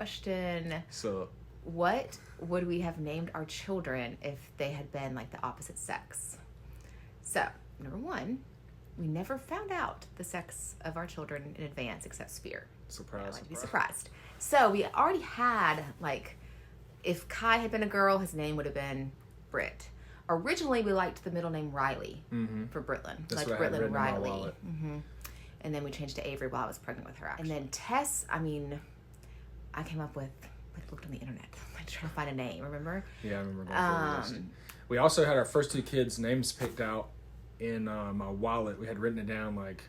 question. So, what would we have named our children if they had been like the opposite sex? So, number one, we never found out the sex of our children in advance except Spear. surprise. I'd be surprised. So we already had, like, if Kai had been a girl, his name would have been Britt. Originally, we liked the middle name Riley for Britlin. That's like what I had Britlin written in my Riley. wallet. And then we changed to Avery while I was pregnant with her. Actually. And then Tess, I mean, I came up with, I looked on the internet, like trying to find a name, remember? Yeah, I remember going through the list. We also had our first two kids' names picked out in my wallet. We had written it down like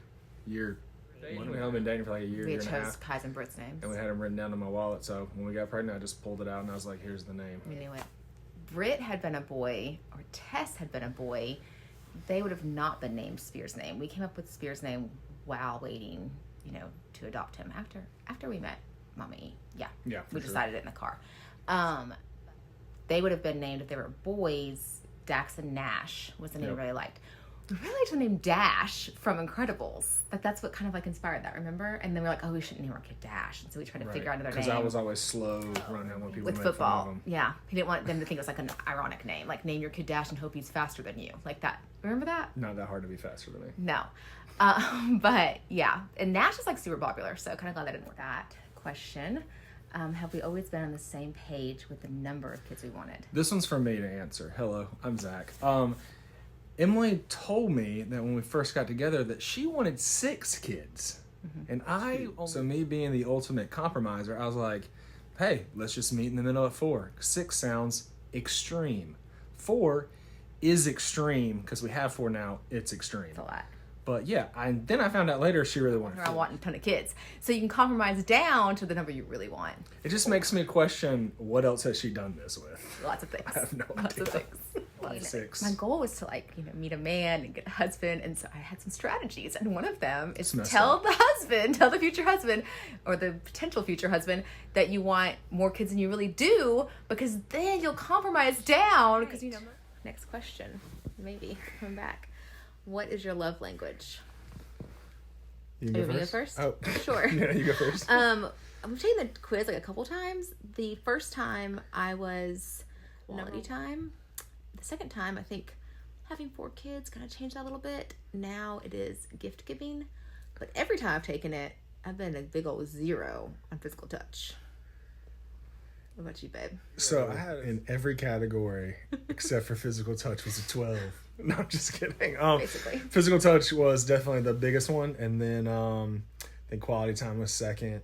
year. We had been dating for like a year, We year and a chose half. Kai's and Britt's names. And we had them written down in my wallet. So when we got pregnant, I just pulled it out and I was like, here's the name. We knew it. Britt had been a boy, or Tess had been a boy, they would have not been named Spear's name. We came up with Spear's name while waiting, to adopt him after we met Mommy. Yeah, we decided it in the car. They would have been named, if they were boys, Dax and Nash was the name we really liked. We really liked the name Dash from Incredibles. That's what kind of like inspired that, remember? And then we're like, oh, we shouldn't name our kid Dash. And so we tried to figure out another name. Because I was always slow running when people with made football. fun of them. Yeah. He didn't want them to think it was like an ironic name. Like, name your kid Dash and hope he's faster than you. Like that. Remember that? Not that hard to be faster than me. No. But yeah. And Nash is like super popular. So kind of glad I didn't work that question. Have we always been on the same page with the number of kids we wanted? This one's for me to answer. Hello, I'm Zach. Emily told me that when we first got together that she wanted 6 kids. And so me being the ultimate compromiser, I was like, hey, let's just meet in the middle at 4. 6 sounds extreme. 4 is extreme because we have 4 now. It's extreme. It's a lot. But yeah, then I found out later she really wanted 4. I want a ton of kids. So you can compromise down to the number you really want. It just makes me question, what else has she done this with? Lots of things. I have no Lots idea. of things. 6. My goal was to meet a man and get a husband, and so I had some strategies, and one of them is It's tell the future husband or the potential future husband that you want more kids than you really do, because then you'll compromise down. Because Next question, maybe coming back. What is your love language? You Are you going to go first? Oh, sure. Yeah, you go first. I'm taking the quiz like a couple times. The first time I was quality time. The second time, I think having 4 kids kind of changed that a little bit. Now it is gift giving. But every time I've taken it, I've been a big old 0 on physical touch. What about you, babe? So I had in every category except for physical touch was a 12. No, I'm just kidding. Basically. Physical touch was definitely the biggest one. And then quality time was second.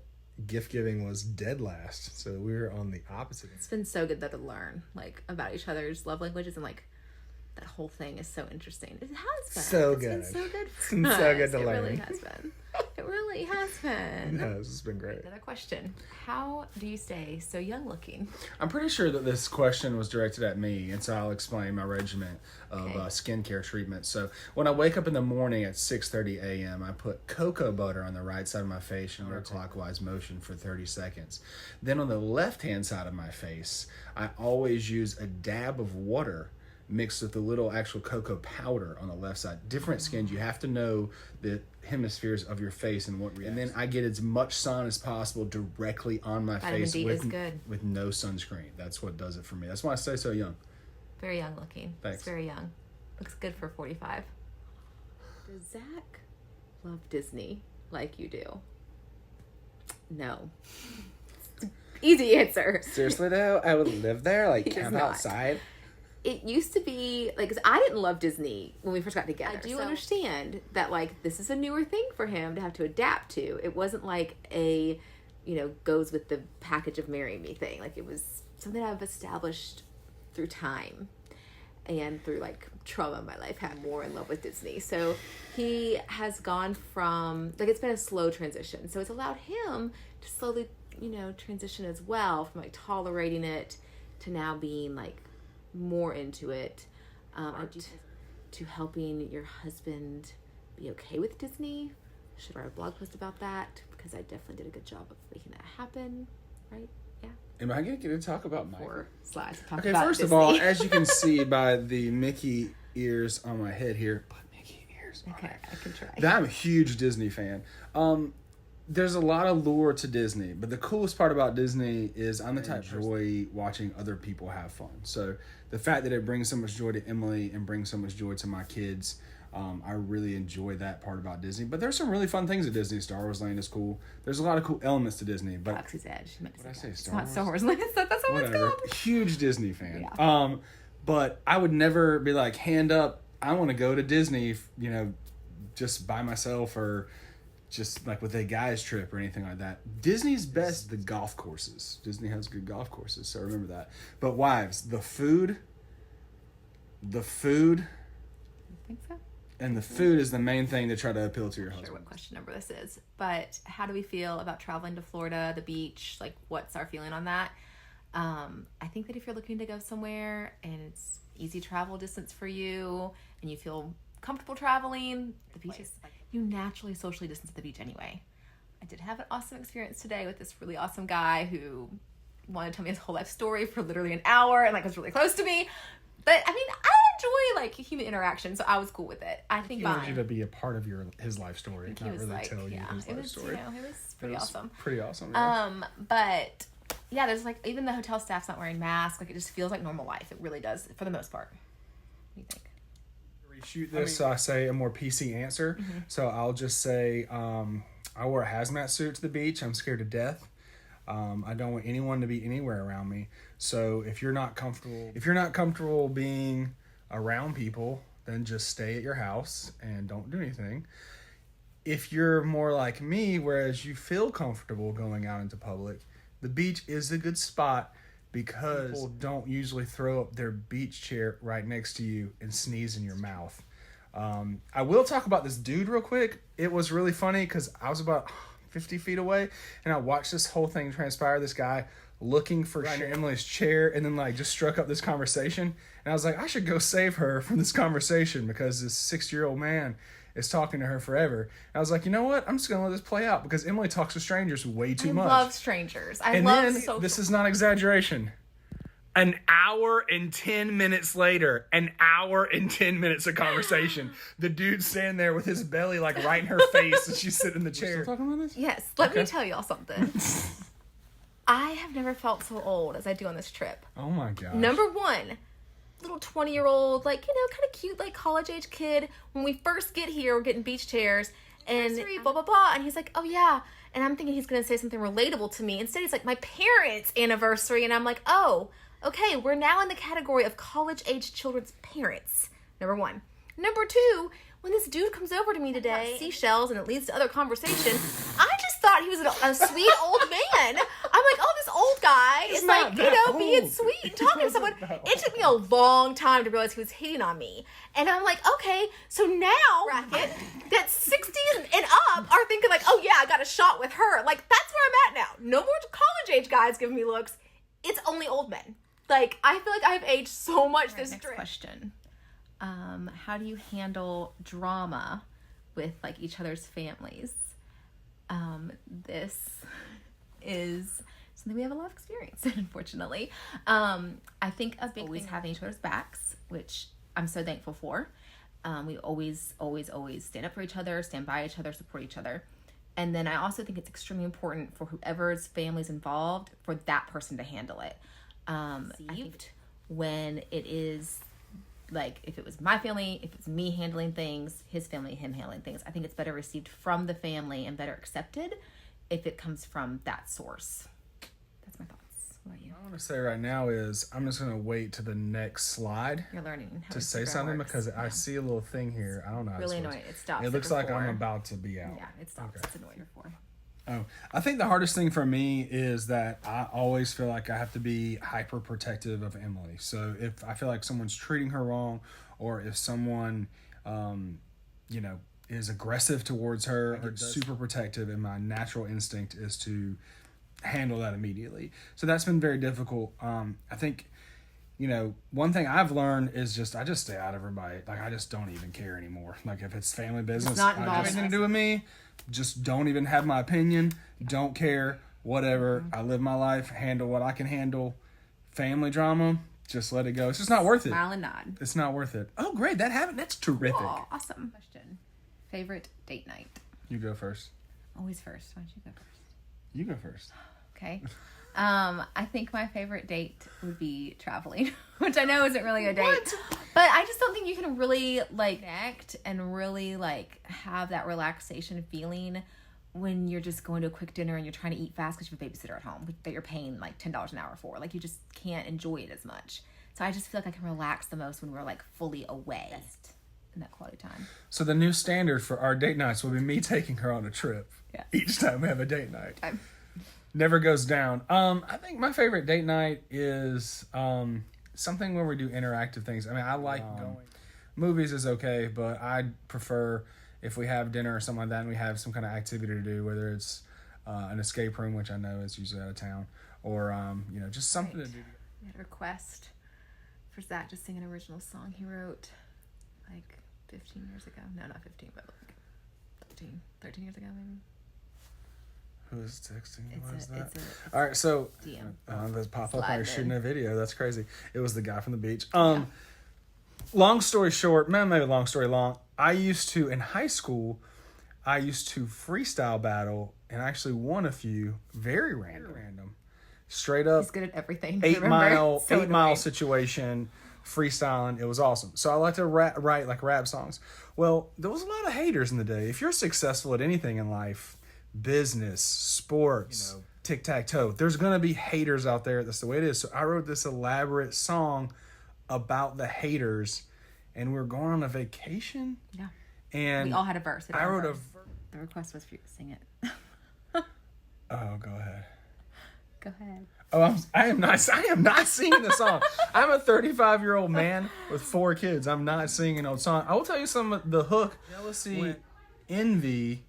Gift giving was dead last. So we were on the opposite. It's been so good though to learn about each other's love languages, and that whole thing is so interesting. It has been. So good. It's been so good. It's been so good to learn. It really has been. It really has been. Yeah, this has been great. Another question. How do you stay so young looking? I'm pretty sure that this question was directed at me, and so I'll explain my regimen of skincare treatment. So when I wake up in the morning at 6:30 a.m., I put cocoa butter on the right side of my face in a clockwise motion for 30 seconds. Then on the left-hand side of my face, I always use a dab of water mixed with a little actual cocoa powder on the left side. Different skins, you have to know the hemispheres of your face and what reacts. And then I get as much sun as possible directly on my Vitamin face D is good. with no sunscreen. That's what does it for me. That's why I stay so young. Very young looking. Thanks. It's very young. Looks good for 45. Does Zach love Disney like you do? No. Easy answer. Seriously though, I would live there, like He does camp not. outside. It used to be because I didn't love Disney when we first got together. I do understand that this is a newer thing for him to have to adapt to. It wasn't like a, goes with the package of marry me thing. It was something I've established through time and through trauma in my life. I'm more in love with Disney. So he has gone from it's been a slow transition. So it's allowed him to slowly, transition as well from tolerating it to now being more into it, to helping your husband be okay with Disney. Should write a blog post about that because I definitely did a good job of making that happen, right? Yeah. Am I going to get to talk about my... Okay, first of all, as you can see by the Mickey ears on my head here, put Mickey ears on Okay, it. I can try. I'm a huge Disney fan. there's a lot of lure to Disney, but the coolest part about Disney is I'm the type of enjoy watching other people have fun. So the fact that it brings so much joy to Emily and brings so much joy to my kids, I really enjoy that part about Disney. But there's some really fun things at Disney. Star Wars Land is cool. There's a lot of cool elements to Disney. But Galaxy's Edge. What did I say? It's not Star Wars Land. That's what it's called. Huge Disney fan. Yeah. But I would never be like, hand up, I want to go to Disney, you know, just by myself or just like with a guy's trip or anything like that. Disney's best, the golf courses. Disney has good golf courses, so remember that. But wives, the food. I think so. And the food is the main thing to try to appeal to your husband. Sure what question number this is, but how do we feel about traveling to Florida, the beach? Like, what's our feeling on that? I think that if you're looking to go somewhere and it's easy travel distance for you and you feel comfortable traveling, the beach is like, you naturally socially distance at the beach anyway. I did have an awesome experience today with this really awesome guy who wanted to tell me his whole life story for literally an hour and like was really close to me. But I mean, I enjoy like human interaction, so I was cool with it. I think he wanted you to be a part of his life story, not really like, tell you his life story. You know, it was pretty awesome. Pretty awesome. Yeah. But yeah, there's like even the hotel staff's not wearing masks. Like it just feels like normal life. It really does for the most part. What do you think? Reshoot this, so I say a more PC answer. Mm-hmm. So I'll just say I wore a hazmat suit to the beach. I'm scared to death. I don't want anyone to be anywhere around me. So if you're not comfortable being around people, then just stay at your house and don't do anything. If you're more like me, whereas you feel comfortable going out into public, the beach is a good spot because people don't usually throw up their beach chair right next to you and sneeze in your mouth. I will talk about this dude real quick. It was really funny because I was about 50 feet away and I watched this whole thing transpire. This guy looking for Emily's chair and then like just struck up this conversation. And I was like, I should go save her from this conversation because this 60-year-old man is talking to her forever. And I was like, you know what? I'm just going to let this play out because Emily talks to strangers way too much. I love strangers. This is not exaggeration. An hour and 10 minutes later, an hour and 10 minutes of conversation. The dude's standing there with his belly like right in her face and she's sitting in the chair. We're still talking about this? Yes. Let me tell y'all something. I have never felt so old as I do on this trip. Oh my gosh. Number one, little 20-year-old, like, you know, kind of cute, like college-age kid. When we first get here, we're getting beach chairs and blah, blah, blah. And he's like, oh yeah. And I'm thinking he's going to say something relatable to me. Instead, he's like, my parents' anniversary. And I'm like, oh, okay, we're now in the category of college-age children's parents. Number one. Number two, when this dude comes over to me today, seashells, and it leads to other conversation, I just thought he was a sweet old man. I'm like, oh, this old guy is like, you know, being sweet and talking to someone. It took me a long time to realize he was hitting on me. And I'm like, okay, so now, bracket, that 60 and up are thinking like, oh yeah, I got a shot with her. Like, that's where I'm at now. No more college-age guys giving me looks. It's only old men. Like, I feel like I've aged so much this trip. Next question. How do you handle drama with like each other's families? This is something we have a lot of experience in, unfortunately. I think a big thing having each other's backs, which I'm so thankful for. We always stand up for each other, stand by each other, support each other. And then I also think it's extremely important for whoever's family's involved for that person to handle it. I think when it is like, if it was my family, if it's me handling things, his family, him handling things, I think it's better received from the family and better accepted if it comes from that source. That's my thoughts. What about you? What I want to say right now is I'm just going to wait to the next slide. You're learning how to say something works. Because I see a little thing here. I don't know how really annoying. It stops. It looks like I'm about to be out. Yeah, it stops. Okay. It's annoying. Oh, I think the hardest thing for me is that I always feel like I have to be hyper protective of Emily. So if I feel like someone's treating her wrong, or if someone, you know, is aggressive towards her or super protective, and my natural instinct is to handle that immediately. So that's been very difficult. I think, you know, one thing I've learned is I just stay out of everybody. Like, I just don't even care anymore. Like, if it's family business, it's not I anything to do with me. Just don't even have my opinion. Don't care. Whatever. Mm-hmm. I live my life. Handle what I can handle. Family drama, just let it go. It's just not worth it. Smile and nod. It's not worth it. Oh, great. That happened. That's terrific. Cool. Awesome. Question. Favorite date night? You go first. Always first. Why don't you go first? You go first. Okay. I think my favorite date would be traveling, which I know isn't really a date. What? But I just don't think you can really, like, connect and really, like, have that relaxation feeling when you're just going to a quick dinner and you're trying to eat fast because you have a babysitter at home that you're paying, like, $10 an hour for. Like, you just can't enjoy it as much. So I just feel like I can relax the most when we're, like, fully away in that quality time. So the new standard for our date nights will be me taking her on a trip. Yeah. Each time we have a date night. Never goes down. I think my favorite date night is something where we do interactive things. I mean, I like going. Movies is okay, but I prefer if we have dinner or something like that and we have some kind of activity to do, whether it's an escape room, which I know is usually out of town, or just something to do. We had a request for Zach to sing an original song he wrote like 15 years ago. No, not 15, but like 13 years ago maybe. Who is texting? What is that? All right, so this pop up while you're shooting a video. That's crazy. It was the guy from the beach. Long story short, maybe long story long. I used to in high school. I used to freestyle battle and actually won a few very random, straight up. He's good at everything. 8 mile situation. Freestyling, it was awesome. So I like to write like rap songs. Well, there was a lot of haters in the day. If you're successful at anything in life, business, sports, tic-tac-toe, there's gonna be haters out there. That's the way it is. So I wrote this elaborate song about the haters, and we were going on a vacation. Yeah. And we all had a verse. I wrote the request was for you to sing it. Oh, go ahead. Go ahead. Oh, I am not singing the song. I'm a 35-year-old man with 4 kids. I'm not singing an old song. I will tell you some of the hook. Jealousy, envy,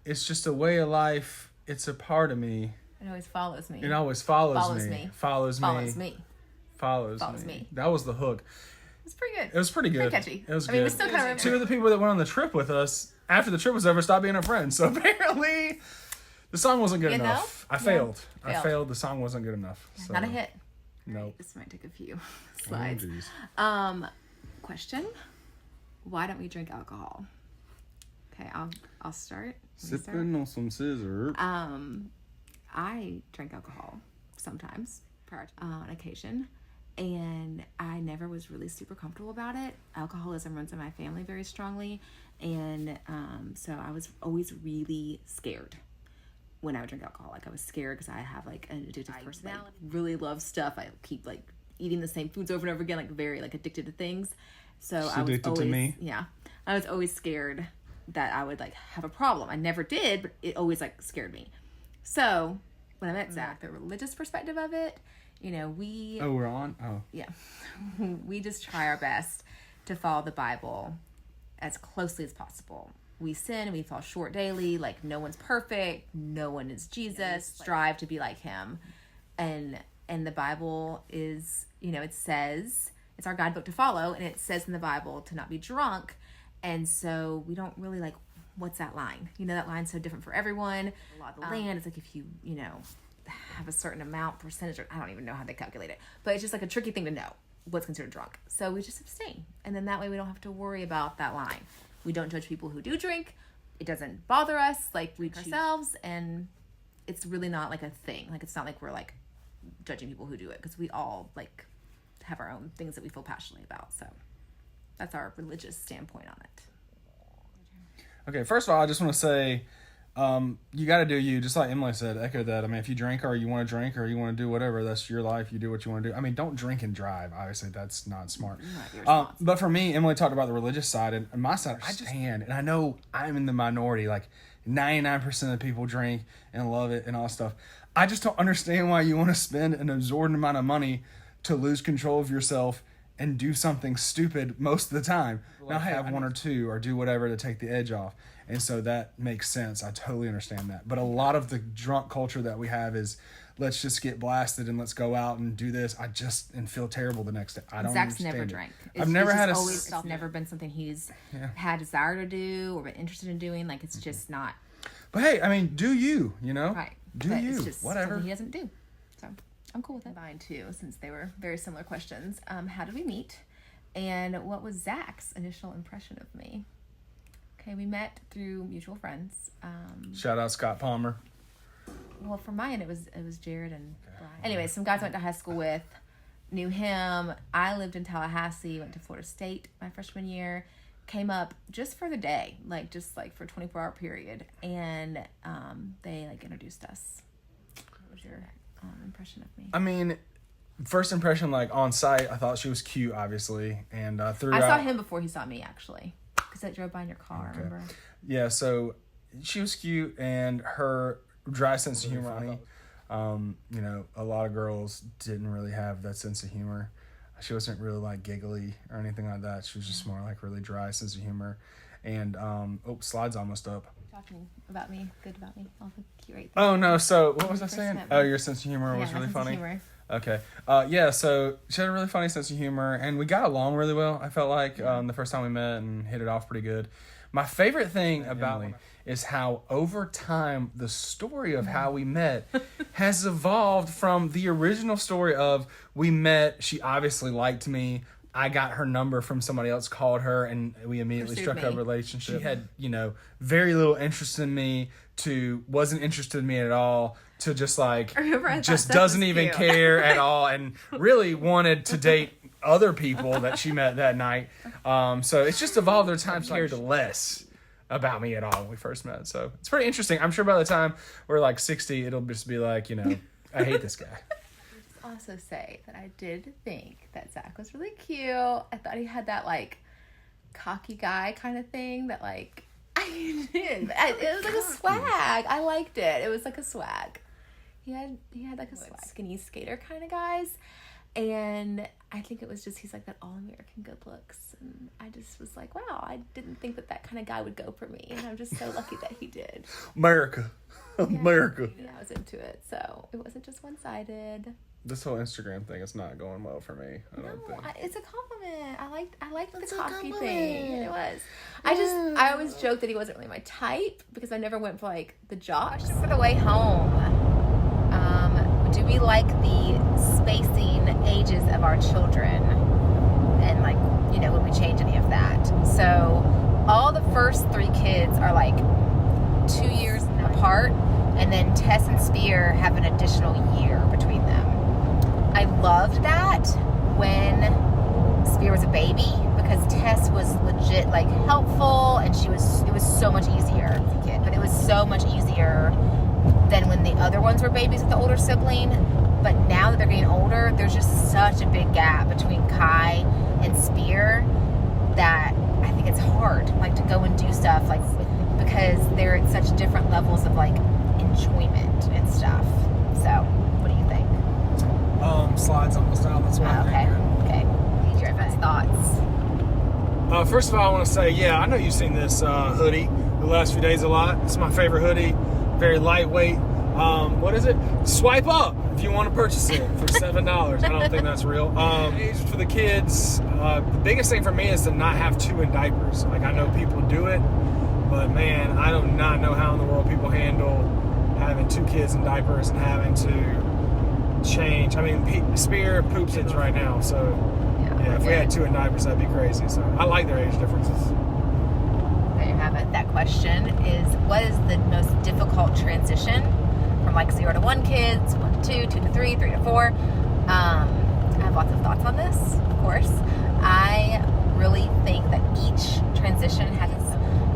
it's just a way of life. It's a part of me. It always follows me. It always follows me. Follows me. That was the hook. It's pretty good. It was pretty good. Pretty catchy. It was good. I mean, we still kind of 2 of the people that went on the trip with us, after the trip was over, stopped being our friends. So apparently the song wasn't good enough. I failed. I failed. The song wasn't good enough. So. Not a hit. Nope. This might take a few slides. Oh, question. Why don't we drink alcohol? Okay, I'll start. Sipping on some scissors. I drink alcohol sometimes, on occasion, and I never was really super comfortable about it. Alcoholism runs in my family very strongly, and so I was always really scared when I would drink alcohol. Like I was scared because I have like an addictive personality. I really love stuff. I keep like eating the same foods over and over again, like very like addicted to things. So I was addicted always, to me. Yeah, I was always scared that I would like have a problem. I never did, but it always like scared me. So when I met Zach, the religious perspective of it, we... Oh, we're on? Oh. Yeah. We just try our best to follow the Bible as closely as possible. We sin and we fall short daily. Like, no one's perfect. No one is Jesus. Strive to be like him. And the Bible is, it says, it's our guidebook to follow, and it says in the Bible to not be drunk. And so we don't really like, what's that line? That line's so different for everyone. A lot of the land, it's like if you, have a certain amount, percentage, or I don't even know how they calculate it. But it's just like a tricky thing to know what's considered drunk. So we just abstain. And then that way we don't have to worry about that line. We don't judge people who do drink. It doesn't bother us. Like, we ourselves, and it's really not like a thing. Like, it's not like we're like judging people who do it, because we all like have our own things that we feel passionately about. So that's our religious standpoint on it. Okay, first of all, I just want to say, you got to do you, just like Emily said, echo that. I mean, if you drink or you want to drink or you want to do whatever, that's your life. You do what you want to do. I mean, don't drink and drive. Obviously, that's not smart. But for me, Emily talked about the religious side, and my side, I understand. And I know I'm in the minority. Like, 99% of people drink and love it and all that stuff. I just don't understand why you want to spend an absorbent amount of money to lose control of yourself and do something stupid most of the time. Now, have 1 or 2 or do whatever to take the edge off. And so that makes sense. I totally understand that. But a lot of the drunk culture that we have is, let's just get blasted and let's go out and do this. And feel terrible the next day. I don't Zach's understand never it. drank. I've never had it's never been something he's had desire to do or been interested in doing. Like, it's just not. But hey, I mean, do you, Right. Do but you, it's just whatever. He doesn't do. So I'm cool with it. Mine too, since they were very similar questions. How did we meet? And what was Zach's initial impression of me? Okay, we met through mutual friends. Shout out Scott Palmer. Well, for mine, it was Jared and Brian. Anyway, some guys I went to high school with, knew him. I lived in Tallahassee, went to Florida State my freshman year, came up just for the day, just for a 24-hour period, and they introduced us. What was your impression of me? I mean, first impression, on site, I thought she was cute, obviously, and throughout... I saw him before he saw me, actually, because I drove by in your car, remember? Yeah, so she was cute, and her dry sense of humor, a lot of girls didn't really have that sense of humor. She wasn't really, giggly or anything like that. She was just more, really dry sense of humor. And, slide's almost up. Talking about me, good about me, all the cute things. Oh, no, so what was I saying? Oh, your sense of humor was really funny? Humor. Okay. So she had a really funny sense of humor, and we got along really well, I felt like, the first time we met and hit it off pretty good. My favorite thing about Emily is how over time the story of how we met has evolved from the original story of we met, she obviously liked me, I got her number from somebody else, called her, and we immediately struck a relationship. She had, very little interest in me, to wasn't interested in me at all, to just just doesn't even care at all, and really wanted to date other people that she met that night. So it's just evolved. There times cared less about me at all when we first met. So it's pretty interesting. I'm sure by the time we're 60, it'll just be I hate this guy. Also say that I did think that Zach was really cute. I thought he had that cocky guy kind of thing that I did. It was a swag. I liked it. It was a swag. He had a swag. Skinny skater kind of guys. And I think it was just, he's that all-American good looks. And I just was wow, I didn't think that kind of guy would go for me. And I'm just so lucky that he did. America. America. Yeah, I was into it. So it wasn't just one-sided. This whole Instagram thing is not going well for me. I don't think. It's a compliment. I liked the cocky thing. It was. I always joke that he wasn't really my type because I never went for the jock. For the way home, do we like the spacing ages of our children? And would we change any of that? So all the first 3 kids are 2 years apart, and then Tess and Spear have an additional year between them. I loved that when Spear was a baby because Tess was legit helpful, and it was so much easier, but it was so much easier than when the other ones were babies with the older sibling. But now that they're getting older, there's just such a big gap between Kai and Spear that I think it's hard to go and do stuff because they're at such different levels of enjoyment and stuff. So what do you think? Slides almost out. That's what I think. Okay. Need your advanced thoughts. First of all, I want to say, I know you've seen this hoodie the last few days a lot. It's my favorite hoodie. Very lightweight. What is it? Swipe up if you want to purchase it for $7. I don't think that's real. Age for the kids. The biggest thing for me is to not have 2 in diapers. I know people do it, but man, I do not know how in the world people handle having 2 kids in diapers and having to change. I mean, Spear poops it right now, so if we had 2 in diapers, that'd be crazy. So I like their age differences. There you have it. That question is, what is the most difficult transition from 0 to 1 kids, 1 to 2, 2 to 3, 3 to 4? I have lots of thoughts on this, of course. I really think that each transition has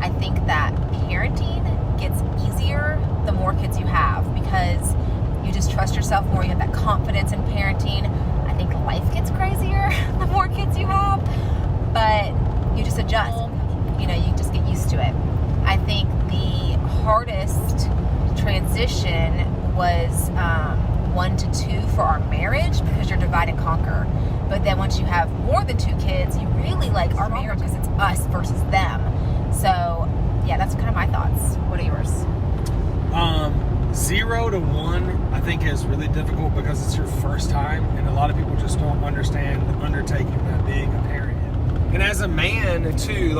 I think that parenting gets easier the more kids you have because you just trust yourself more. You have that confidence in parenting. I think life gets crazier the more kids you have, but you just adjust. You just get used to it. I think the hardest transition was 1 to 2 for our marriage because you're divide and conquer. But then once you have more than 2 kids, you really our marriage because it's us versus them. So yeah, that's kind of my thoughts. What are yours? 0 to 1, I think, is really difficult because it's your first time, and a lot of people just don't understand the undertaking that being a parent is. And as a man, too,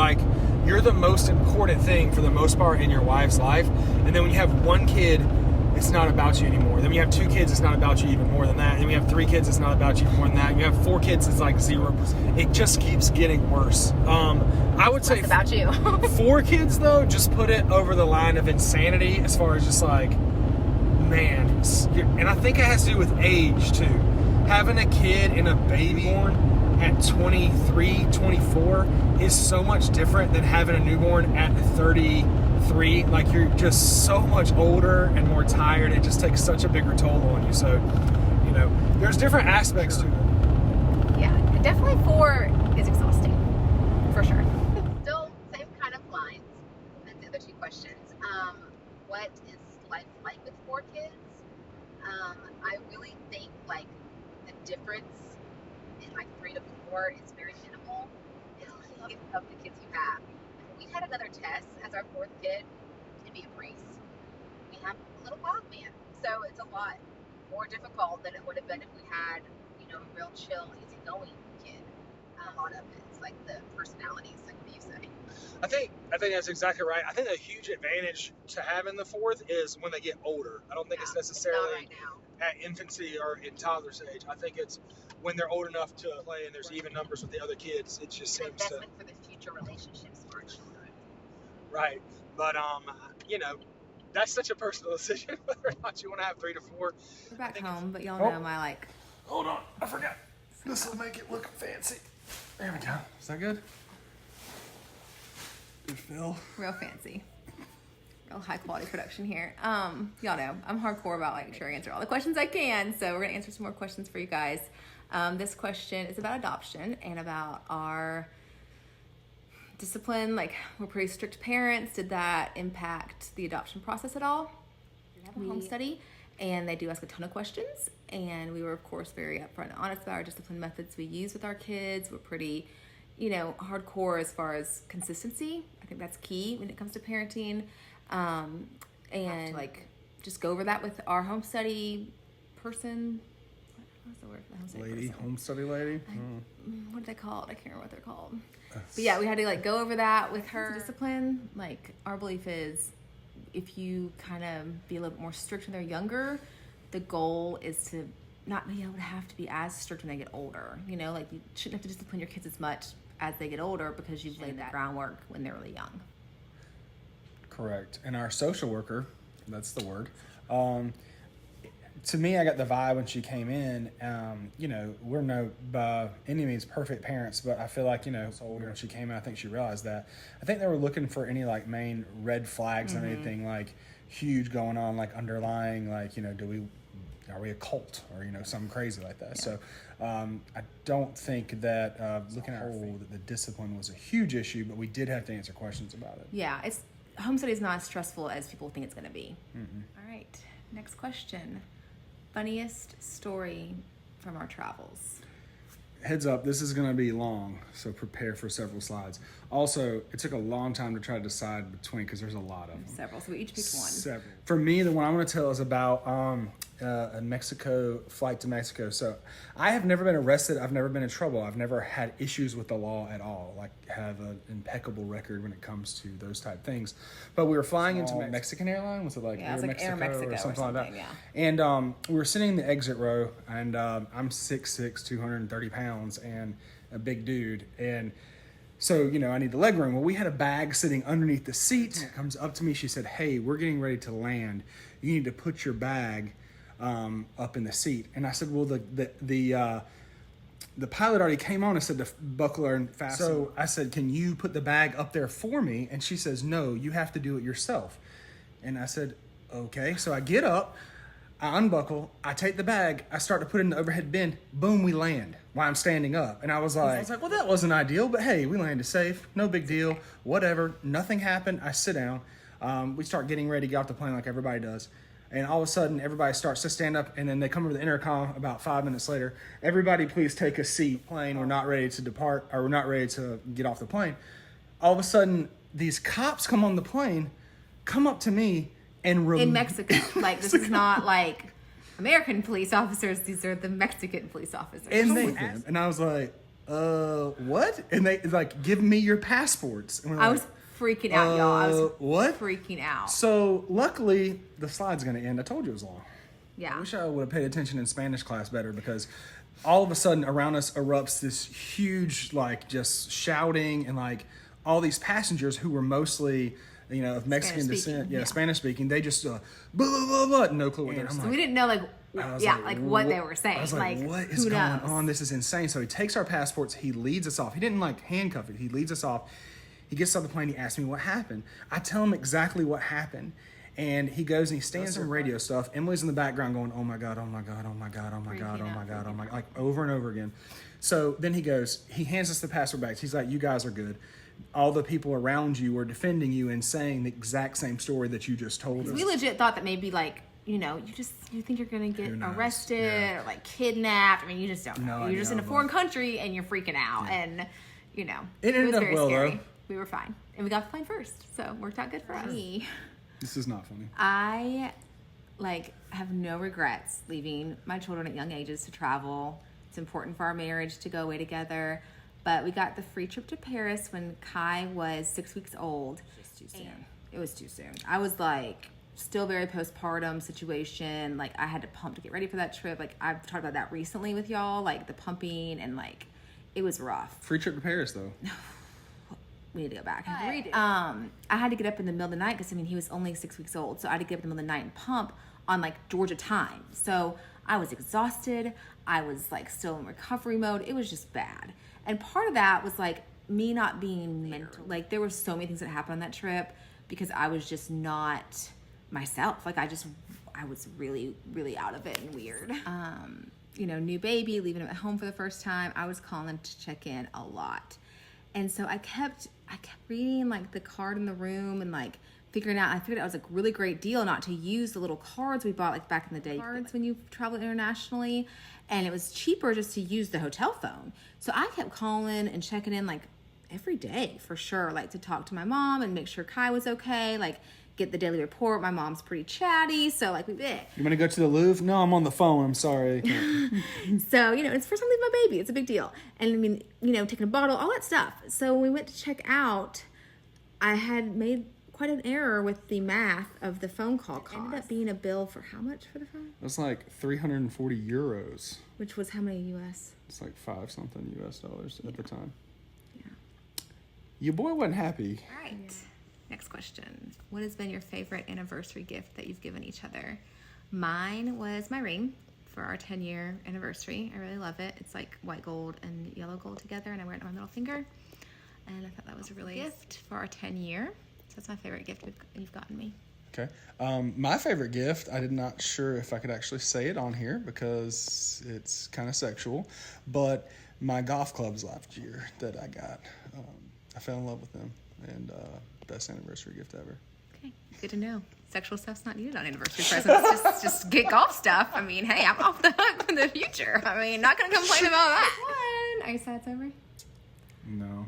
you're the most important thing for the most part in your wife's life. And then when you have 1 kid, it's not about you anymore. Then when you have 2 kids, it's not about you even more than that. Then when you have 3 kids, it's not about you even more than that. You have 4 kids, it's like 0%. It just keeps getting worse. I would say about you. 4 kids though, just put it over the line of insanity as far as just like, man. And I think it has to do with age too. Having a kid and a baby born at 23, 24 is so much different than having a newborn at 33. Like, you're just so much older and more tired. It just takes such a bigger toll on you. So, you know, there's different aspects to it. Yeah, definitely 4 is exhausting, for sure. Still same kind of lines as the other 2 questions. What is life like with 4 kids? I really think like the difference in like 3 to 4 is very minimal. It's really of the kids you have. If we had another Tess as our 4th kid, it'd be a breeze. We have a little wild man, so it's a lot more difficult than it would have been if we had, you know, a real chill, easygoing kid. A lot of it is like the personalities, like what you say. I think that's exactly right. I think a huge advantage to having the 4th is when they get older. I don't think it's necessarily right now. at infancy or in toddler stage. I think it's when they're old enough to play and there's even numbers with the other kids. It just seems to investment for the future relationships for our children. Right, but you know, that's such a personal decision whether or not you want to have 3 to 4. We're back home, but y'all know my like. Hold on, I forgot. This will make it look fancy. There we go. Is that good? Good feel. Real fancy. Real high quality production here. Y'all know I'm hardcore about like sure I answer all the questions I can, so we're gonna answer some more questions for you guys. This question is about adoption and about our discipline. Like, we're pretty strict parents. Did that impact the adoption process at all? We have a home study, and they do ask a ton of questions, and we were of course very upfront and honest about our discipline methods we use with our kids. We're pretty, you know, hardcore as far as consistency. I think that's key when it comes to parenting. And like just go over that with our home study person. What's the word for the home study Lady, person? home study lady. What are they called? I can't remember what they're called. But yeah, we had to like go over that with her. Discipline, like our belief is if you kind of be a little bit more strict when they're younger, the goal is to not be able to have to be as strict when they get older. You know, like you shouldn't have to discipline your kids as much as they get older because you've laid that groundwork when they're really young. Correct. And our social worker, that's the word. To me, I got the vibe when she came in, you know, we're no by any means perfect parents, but I feel like, you know, when she came in, I think she realized that. I think they were looking for any like main red flags and anything like huge going on, like underlying, like, you know, are we a cult or, you know, something crazy like that. Yeah. So I don't think that looking at the discipline was a huge issue, but we did have to answer questions about it. Yeah, home study is not as stressful as people think it's going to be. All right, next question. Funniest story from our travels. Heads up, this is going to be long, so prepare for several slides. Also, it took a long time to try to decide between because there's a lot of them. Several, so we each picked one. Several. For me, the one I'm going to tell is about a Mexico flight to Mexico. So I have never been arrested. I've never been in trouble. I've never had issues with the law at all. Like, have an impeccable record when it comes to those type things. But we were flying into Mexican airline. Was it like Air Mexico or something like that? Yeah. And we were sitting in the exit row, and I'm 6'6", 230 pounds, and a big dude. And so, you know, I need the leg room. Well, we had a bag sitting underneath the seat. It comes up to me. She said, "Hey, we're getting ready to land. You need to put your bag up in the seat." And I said, "Well, the pilot already came on and said to buckle her and fasten." So I said, "Can you put the bag up there for me?" And she says, "No, you have to do it yourself." And I said, "Okay." So I get up, I unbuckle, I take the bag, I start to put it in the overhead bin. Boom, we land while I'm standing up. And I was like, well, that wasn't ideal, but hey, we landed safe. No big deal. Whatever. Nothing happened. I sit down. We start getting ready to get off the plane like everybody does. And all of a sudden, everybody starts to stand up, and then they come over the intercom about 5 minutes later. "Everybody, please take a seat. Plane, we're not ready to depart, or we're not ready to get off the plane." All of a sudden, these cops come on the plane, come up to me, and in Mexico. Like, this is not like American police officers. These are the Mexican police officers. And I was like, what? And they like, "Give me your passports." And I was freaking out, y'all. I was what? freaking out. So luckily, the slide's going to end. I told you it was long. Yeah. I wish I would have paid attention in Spanish class better, because all of a sudden around us erupts this huge, like, just shouting, and like all these passengers who were mostly, you know, of Mexican descent, Spanish speaking, they just blah blah blah blah, no clue what they're saying. So we didn't know what they were saying. I was like, what is going on? This is insane. So he takes our passports, he leads us off. He didn't like handcuff it. He leads us off. He gets off the plane, he asks me what happened. I tell him exactly what happened. And he goes and he stands some radio stuff. Emily's in the background going, oh my God, oh my God, oh my God, oh my God, oh my God, oh my God, like over and over again. So then he goes, he hands us the passport back. He's like, you guys are good. All the people around you were defending you and saying the exact same story that you just told us. We legit thought that maybe like, you know, you think you're going to get arrested or like kidnapped. I mean, you just don't know. You're just in a foreign country and you're freaking out. Yeah. And, you know, it was very scary. Though. We were fine. And we got the plane first. So it worked out good for us. This is not funny. I, have no regrets leaving my children at young ages to travel. It's important for our marriage to go away together. But we got the free trip to Paris when Kai was 6 weeks old. Just too soon. It was too soon. I was, still very postpartum situation. I had to pump to get ready for that trip. I've talked about that recently with y'all, the pumping, and, it was rough. Free trip to Paris, though. We need to go back and read it. I had to get up in the middle of the night because, he was only 6 weeks old. So I had to get up in the middle of the night and pump on, Georgia time. So I was exhausted. I was, still in recovery mode. It was just bad. And part of that was, me not being mental. There were so many things that happened on that trip because I was just not myself. I was really, really out of it and weird. New baby, leaving him at home for the first time. I was calling to check in a lot. And so I kept reading the card in the room and figuring out. I figured it was a really great deal not to use the little cards we bought back in the day. Cards when you travel internationally, and it was cheaper just to use the hotel phone. So I kept calling and checking in every day for sure, to talk to my mom and make sure Kai was okay. Get the daily report. My mom's pretty chatty, so we did. You want to go to the Louvre? No, I'm on the phone. I'm sorry. So, it's first time leaving my baby. It's a big deal. And taking a bottle, all that stuff. So when we went to check out, I had made quite an error with the math of the phone call cost. It ended up being a bill for how much for the phone? It was 340 euros. Which was how many US? It's $5-something US dollars at the time. Yeah. Your boy wasn't happy. All right. Yeah. Next question. What has been your favorite anniversary gift that you've given each other? Mine was my ring for our 10-year anniversary. I really love it. It's white gold and yellow gold together, and I wear it on my middle finger. And I thought that was a really gift for our 10-year. So that's my favorite gift you've gotten me. Okay. My favorite gift, I'm not sure if I could actually say it on here because it's kind of sexual, but my golf clubs last year that I got. I fell in love with them, and best anniversary gift ever. Okay, good to know. Sexual stuff's not needed on anniversary presents. just get golf stuff. Hey, I'm off the hook for the future. Not gonna complain about that one. Are you sad it's over? No.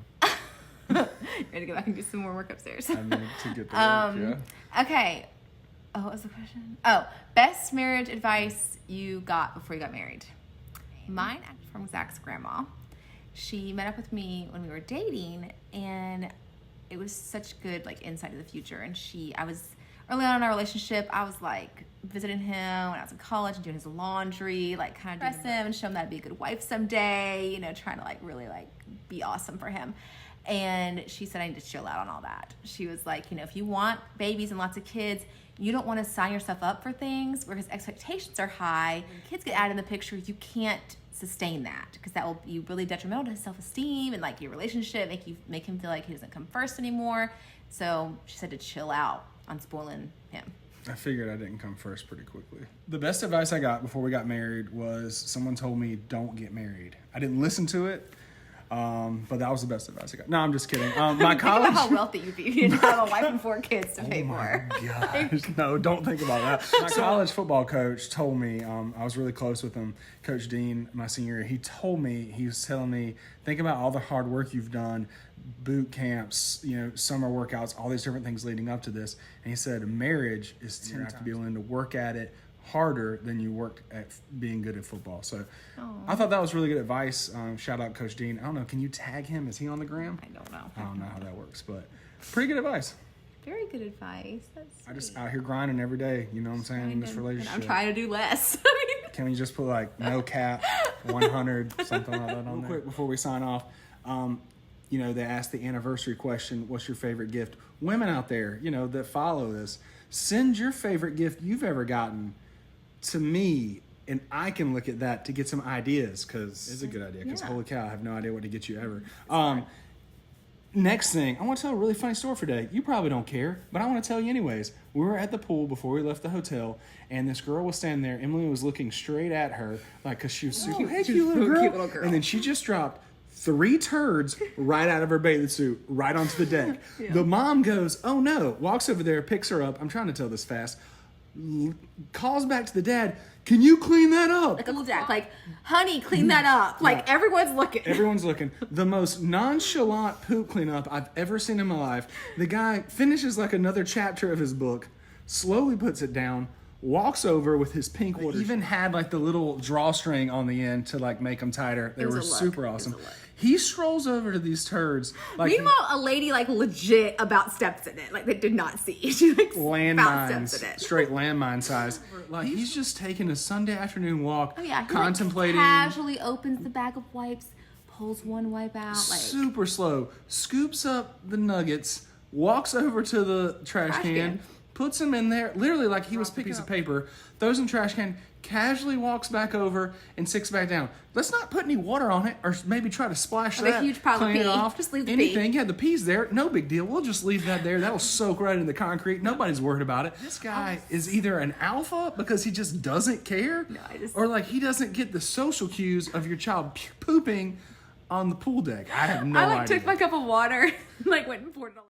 Ready to go back and do some more work upstairs. I need to get the work, yeah. Okay. Oh, what was the question? Oh, best marriage advice you got before you got married. Mine from Zach's grandma. She met up with me when we were dating, and it was such good insight to the future. And I was early on in our relationship, I was visiting him when I was in college and doing his laundry, kind of impress him and show him that I'd be a good wife someday, trying to really be awesome for him. And she said I need to chill out on all that. She was if you want babies and lots of kids, you don't want to sign yourself up for things where his expectations are high. When kids get added in the picture, you can't sustain that because that will be really detrimental to his self-esteem and your relationship, make him feel like he doesn't come first anymore. So she said to chill out on spoiling him. I figured I didn't come first pretty quickly. The best advice I got before we got married was someone told me don't get married. I didn't listen to it. But that was the best advice I got. No, I'm just kidding. My college. Think about how wealthy you'd be. You'd have a wife and 4 kids to pay for. Oh my gosh. No, don't think about that. My college football coach told me, I was really close with him, Coach Dean, my senior year. He was telling me, think about all the hard work you've done, boot camps, summer workouts, all these different things leading up to this. And he said, marriage is you have to be willing to work at it harder than you worked at being good at football. So I thought that was really good advice. Shout out Coach Dean. I don't know, can you tag him? Is he on the gram? I don't know. I don't know how that works, but Pretty good advice. Very good advice. That's I just sweet. out here grinding every day. You know what I'm saying? In this relationship. I'm trying to do less. Can we just put like no cap, 100, something like that on there? Real quick before we sign off, you know, they asked the anniversary question, what's your favorite gift? Women out there, you know, that follow this, send your favorite gift you've ever gotten to me, and I can look at that to get some ideas, because it's a good idea, because holy cow, I have no idea what to get you ever. Next thing, I want to tell a really funny story for today. You probably don't care, but I want to tell you anyways. We were at the pool before we left the hotel, and this girl was standing there. Emily was looking straight at her, like, because she was so cute. Hey, cute little girl. And then she just dropped 3 turds right out of her bathing suit, right onto the deck. The mom goes, oh no, walks over there, picks her up. I'm trying to tell this fast. Calls back to the dad, can you clean that up? Like Uncle Jack, like, honey, clean that up. Like, everyone's looking. Everyone's looking. The most nonchalant poop cleanup I've ever seen in my life. The guy finishes like another chapter of his book, slowly puts it down, walks over with his pink water. Even had like the little drawstring on the end to like make them tighter. They were super awesome. He strolls over to these turds. Like, meanwhile, a lady like legit about steps in it. Like they did not see. She like landmines, steps in it. Straight landmine size. Like he's just taking a Sunday afternoon walk, he contemplating. Like, casually opens the bag of wipes, pulls one wipe out. Like super slow. Scoops up the nuggets, walks over to the trash can. Puts them in there, literally like he was picking a piece of paper, throws in the trash can, casually walks back over and sits back down. Let's not put any water on it, or maybe try to splash that, a huge pile clean of pee. it off. Just leave the anything. pee. Yeah, the pee's there, no big deal. We'll just leave that there. That'll soak right in the concrete. Nobody's worried about it. This guy is either an alpha because he just doesn't care, or like he doesn't get the social cues of your child pooping on the pool deck. I have no idea. I took my cup of water, like went and poured it all.